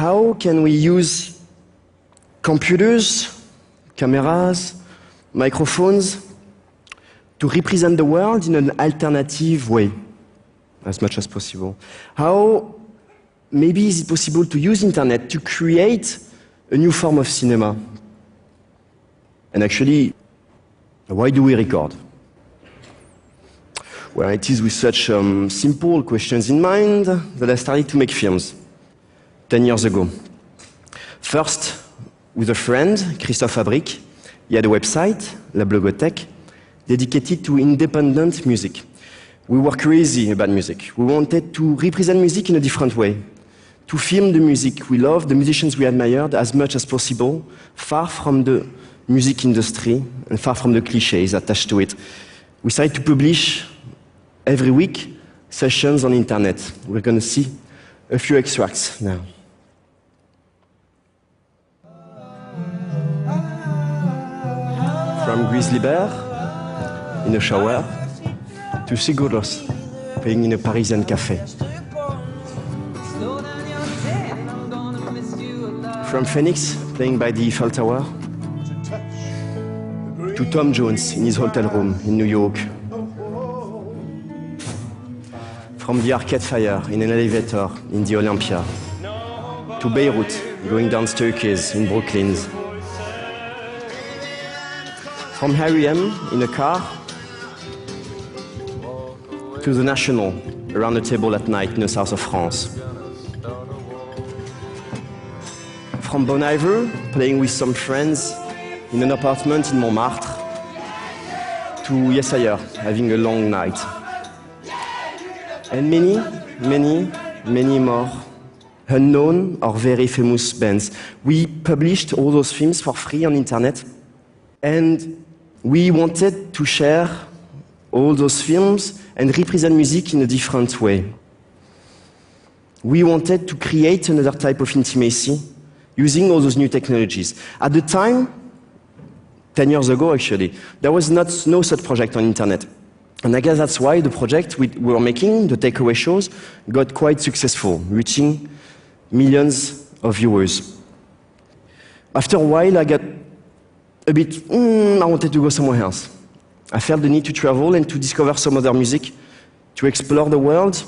How can we use computers, cameras, microphones to represent the world in an alternative way, as much as possible? How maybe is it possible to use internet to create a new form of cinema? And actually, why do we record? Well, it is with such simple questions in mind that I started to make films 10 years ago. First, with a friend, Christophe Fabric. He had a website, La Blogothèque, dedicated to independent music. We were crazy about music. We wanted to represent music in a different way, to film the music we loved, the musicians we admired, as much as possible, far from the music industry and far from the clichés attached to it. We started to publish every week sessions on internet. We're going to see a few extracts now. From Grizzly Bear in a shower to Sigurdos playing in a Parisian cafe. From Phoenix playing by the Eiffel Tower to Tom Jones in his hotel room in New York. From the Arcade Fire in an elevator in the Olympia to Beirut going down staircase in Brooklyn. From R.E.M. in a car to the National around the table at night in the south of France. From Bon Iver playing with some friends in an apartment in Montmartre to Yes Ayer having a long night. And many more unknown or very famous bands. We published all those films for free on internet, and we wanted to share all those films and represent music in a different way. We wanted to create another type of intimacy using all those new technologies. At the time, 10 years ago actually, there was no such project on internet. And I guess that's why the project we were making, the takeaway shows, got quite successful, reaching millions of viewers. After a while, I got a bit, I wanted to go somewhere else. I felt the need to travel and to discover some other music, to explore the world,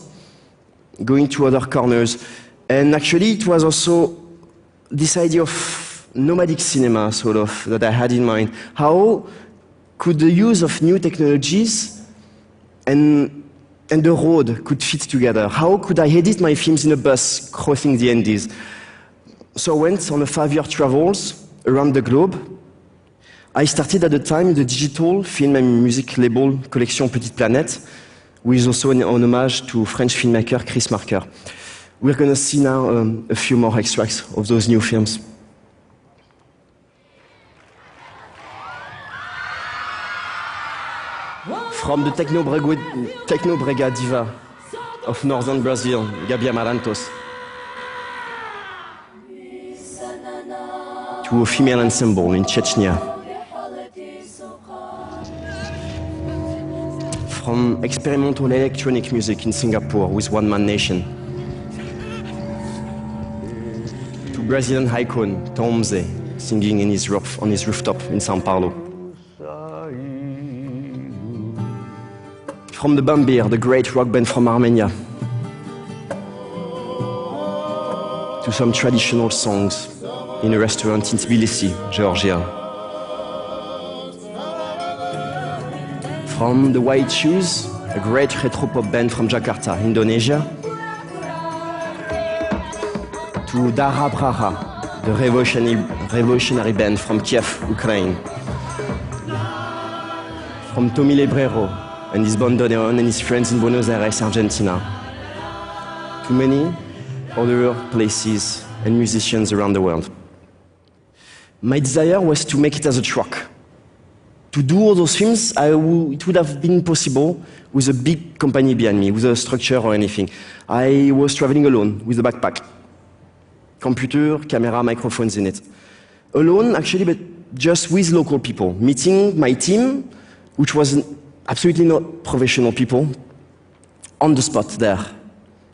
going to other corners. And actually, it was also this idea of nomadic cinema, sort of, that I had in mind. How could the use of new technologies and the road could fit together? How could I edit my films in a bus crossing the Andes? So I went on a 5-year travels around the globe. I started at the time the digital film and music label collection Petite Planète, with also an homage to French filmmaker Chris Marker. We're going to see now a few more extracts of those new films. From the techno brega diva of northern Brazil, Gabi Amarantos, to a female ensemble in Chechnya. From experimental electronic music in Singapore with One Man Nation, to Brazilian icon Tomze singing on his rooftop in São Paulo. From the Bambir, the great rock band from Armenia, to some traditional songs in a restaurant in Tbilisi, Georgia. From the White Shoes, a great retro pop band from Jakarta, Indonesia, to Dara Braha, the revolutionary band from Kiev, Ukraine. From Tommy Lebrero and his bandoneon and his friends in Buenos Aires, Argentina. To many other places and musicians around the world. My desire was to make it as a truck. To do all those films, it would have been possible with a big company behind me, with a structure or anything. I was traveling alone with a backpack. Computer, camera, microphones in it. Alone, actually, but just with local people. Meeting my team, which was absolutely not professional people, on the spot there.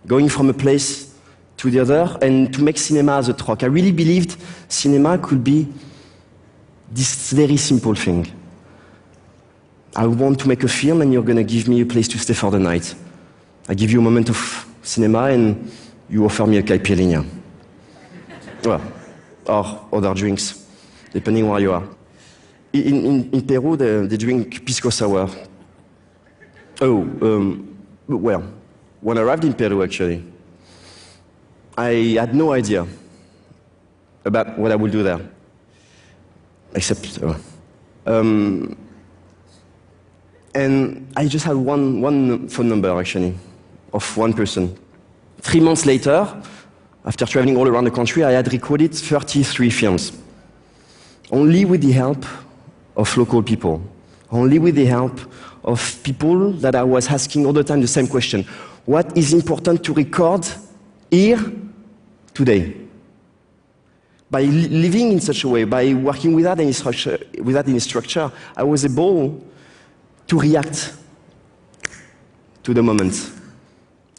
Going from a place to the other and to make cinema as a troc. I really believed cinema could be this very simple thing. I want to make a film and you're going to give me a place to stay for the night. I give you a moment of cinema and you offer me a caipirinha. Well, or other drinks, depending where you are. In Peru, they drink pisco sour. Well, when I arrived in Peru, actually, I had no idea about what I would do there. Except, and I just had one phone number, actually, of one person. 3 months later, after traveling all around the country, I had recorded 33 films. Only with the help of local people. Only with the help of people that I was asking all the time the same question. What is important to record here, today? By living in such a way, by working without any structure, I was able to react to the moment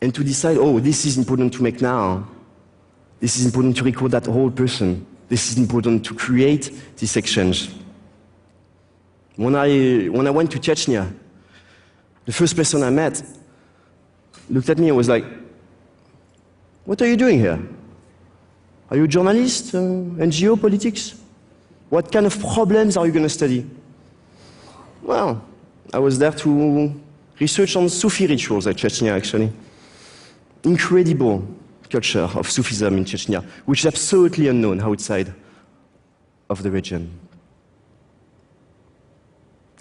and to decide, oh, this is important to make now. This is important to record that whole person. This is important to create this exchange. When I went to Chechnya, the first person I met looked at me and was like, what are you doing here? Are you a journalist? NGO, politics? What kind of problems are you going to study? Well, I was there to research on Sufi rituals at Chechnya, actually. Incredible culture of Sufism in Chechnya, which is absolutely unknown outside of the region.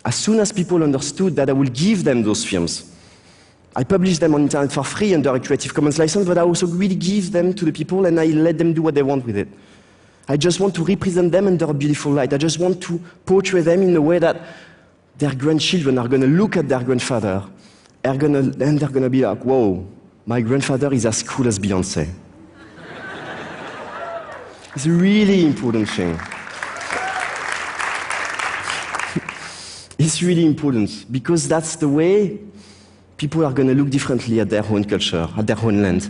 As soon as people understood that I would give them those films, I published them on internet for free under a Creative Commons license, but I also really give them to the people and I let them do what they want with it. I just want to represent them under a beautiful light. I just want to portray them in a way that their grandchildren are going to look at their grandfather and they're going to be like, whoa, my grandfather is as cool as Beyoncé. It's a really important thing. It's really important because that's the way people are going to look differently at their own culture, at their own land.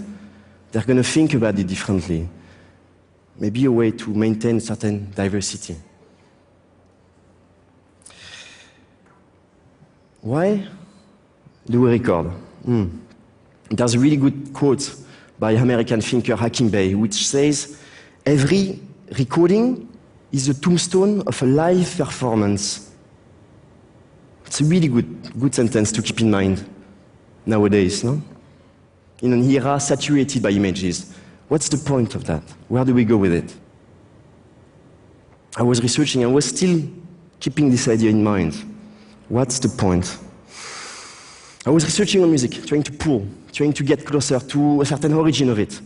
They're going to think about it differently. Maybe a way to maintain certain diversity. Why do we record? There's a really good quote by American thinker Hakim Bey, which says, every recording is a tombstone of a live performance. It's a really good sentence to keep in mind nowadays, no? In an era saturated by images. What's the point of that? Where do we go with it? I was researching, I was still keeping this idea in mind. What's the point? I was researching on music, trying to get closer to a certain origin of it.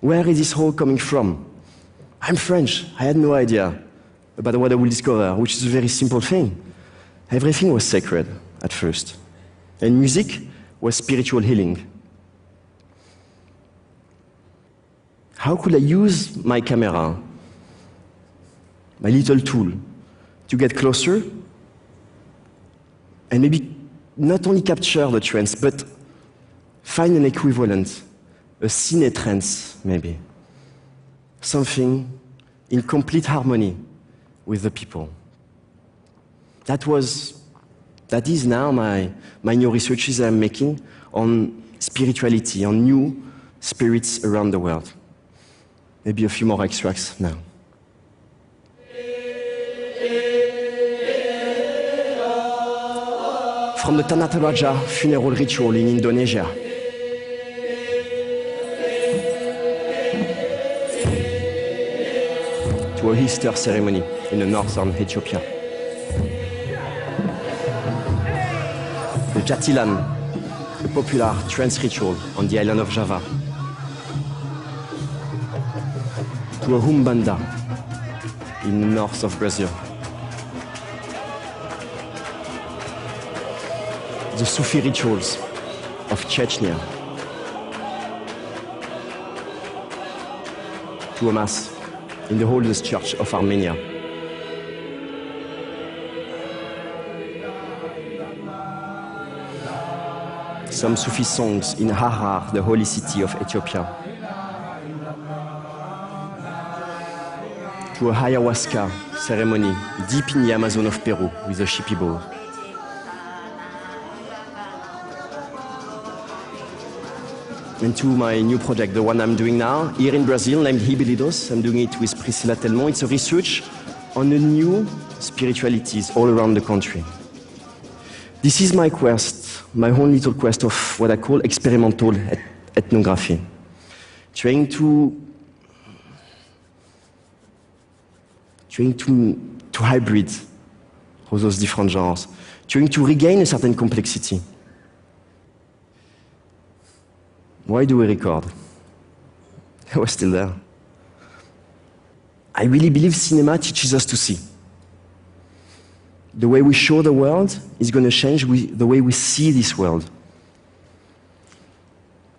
Where is this whole coming from? I'm French. I had no idea about what I will discover, which is a very simple thing. Everything was sacred at first. And music was spiritual healing. How could I use my camera, my little tool, to get closer and maybe not only capture the trance, but find an equivalent, a cine trance, maybe. Something in complete harmony with the people. That is now my new researches I'm making on spirituality, on new spirits around the world. Maybe a few more extracts now. From the Tanata Raja funeral ritual in Indonesia. To a Easter ceremony in the northern Ethiopia. The Jatilan, a popular trance ritual on the island of Java. To a Umbanda in the north of Brazil. The Sufi rituals of Chechnya. To a mass in the oldest church of Armenia. Some Sufi songs in Harar, the holy city of Ethiopia. to a ayahuasca ceremony deep in the Amazon of Peru with a shipibo. And to my new project, the one I'm doing now, here in Brazil, named Hibelidos. I'm doing it with Priscilla Telmont. It's a research on the new spiritualities all around the country. This is my quest, my own little quest of what I call experimental ethnography. Trying to hybrid all those different genres. Trying to regain a certain complexity. Why do we record? I was still there. I really believe cinema teaches us to see. The way we show the world is going to change the way we see this world.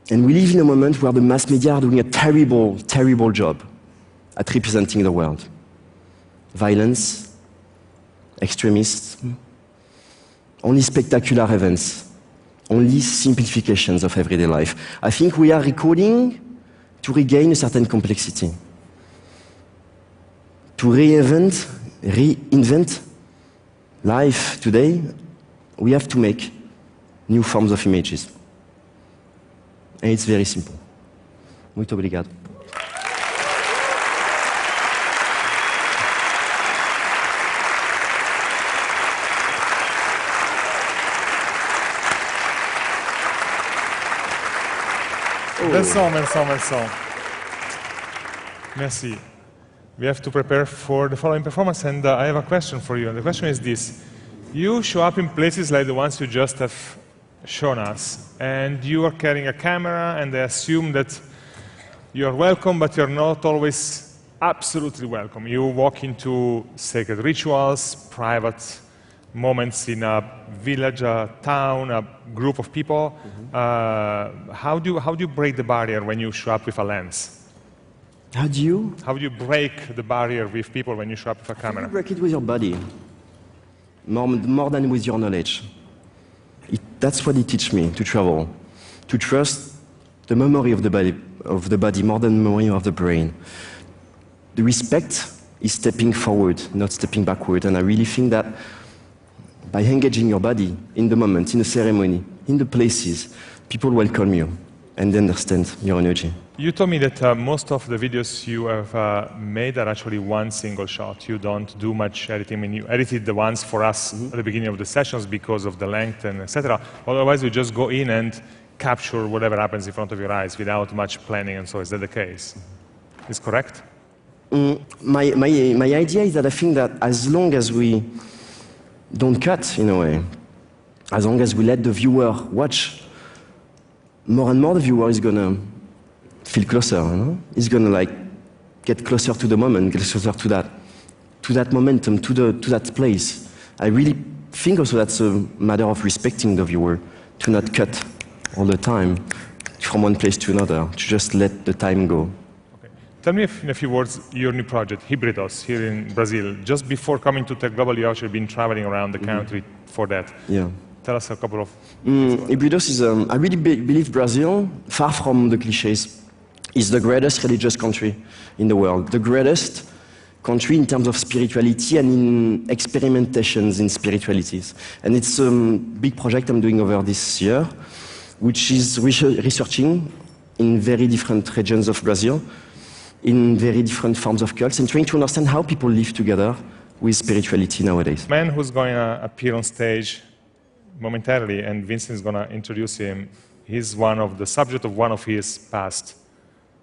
And we live in a moment where the mass media are doing a terrible, terrible job at representing the world. Violence, extremists, only spectacular events. Only simplifications of everyday life. I think we are recording to regain a certain complexity. To reinvent life today, we have to make new forms of images. And it's very simple. Muito obrigado. Vincent. Merci. We have to prepare for the following performance, and I have a question for you. And the question is this. You show up in places like the ones you just have shown us, and you are carrying a camera, and they assume that you are welcome, but you're not always absolutely welcome. You walk into sacred rituals, private moments in a village, a town, a group of people. How do you break the barrier when you show up with a lens? How do you break the barrier with people when you show up with a camera? You break it with your body, more than with your knowledge. That's what it teaches me to travel, to trust the memory of the body more than the memory of the brain. The respect is stepping forward, not stepping backward, and I really think that by engaging your body in the moment, in the ceremony, in the places, people welcome you and understand your energy. You told me that most of the videos you have made are actually one single shot. You don't do much editing. I mean, you edited the ones for us at the beginning of the sessions because of the length and etc. Otherwise, you just go in and capture whatever happens in front of your eyes without much planning, and so is that the case? Is correct? My idea is that I think that as long as we don't cut, in a way, as long as we let the viewer watch, more and more the viewer is gonna feel closer, you know? He's gonna get closer to the moment, get closer to that momentum, to that place. I really think also that's a matter of respecting the viewer, to not cut all the time from one place to another, to just let the time go. Okay. Tell me in a few words your new project, Híbridos, here in Brazil. Just before coming to Tech Global, you've actually been traveling around the country for that. Yeah. Tell us a couple of... Híbridos is, I really believe Brazil, far from the cliches, is the greatest religious country in the world. The greatest country in terms of spirituality and in experimentations in spiritualities. And it's a big project I'm doing over this year, which is researching in very different regions of Brazil, in very different forms of cults, and trying to understand how people live together with spirituality nowadays. The man who's going to appear on stage momentarily, and Vincent is going to introduce him. He's one of the subject of one of his past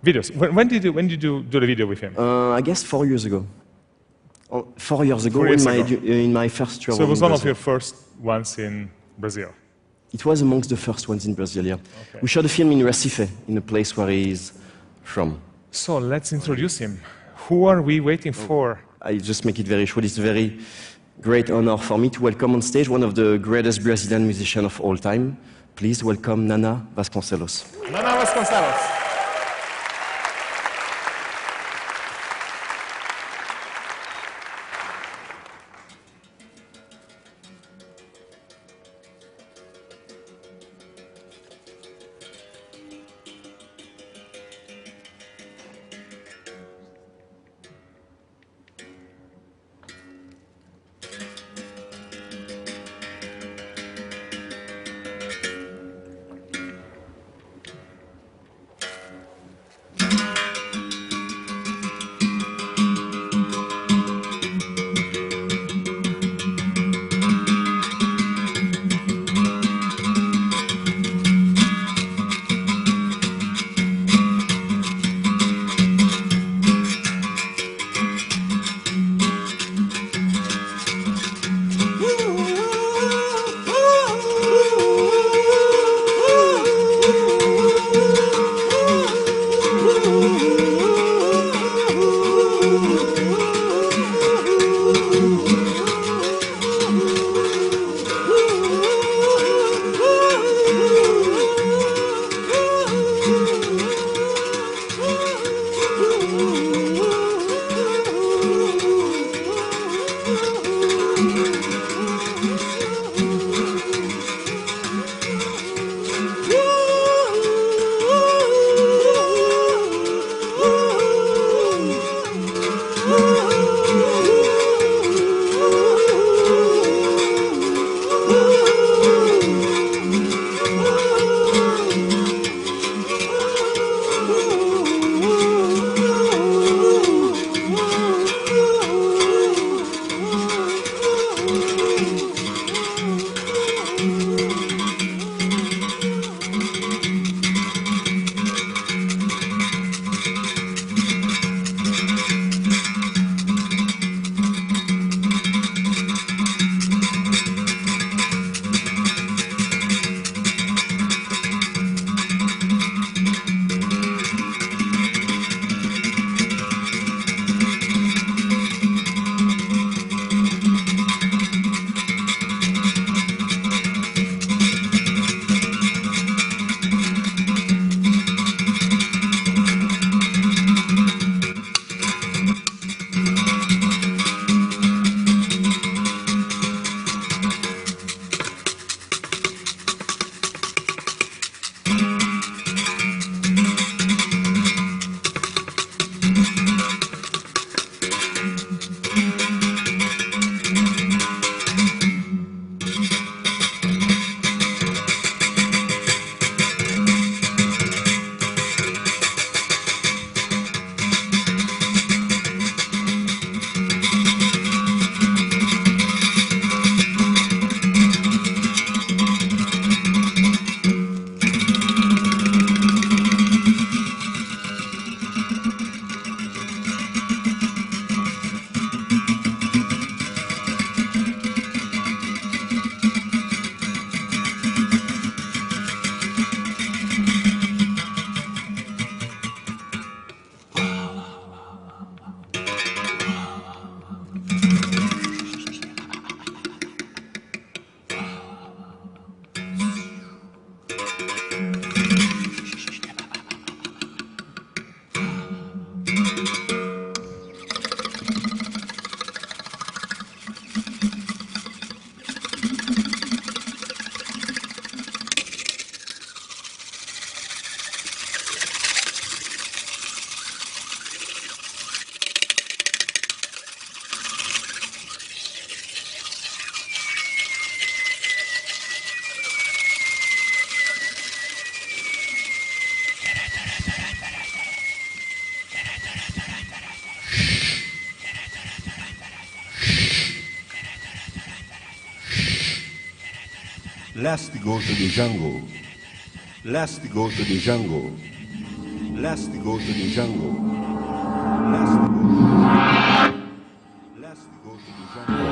videos. When did you do the video with him? I guess 4 years ago. 4 years ago, in my first travel. So it was one of your first ones in Brazil? It was amongst the first ones in Brazil, yeah. Okay. We shot a film in Recife, in a place where he's from. So let's introduce him. Who are we waiting for? I just make it very short. It's a very great honor for me to welcome on stage one of the greatest Brazilian musicians of all time. Please welcome Nana Vasconcelos. Nana Vasconcelos. Last go to the jungle. Last go to the jungle. Last go to the jungle. Last go to the jungle. Last go to the jungle.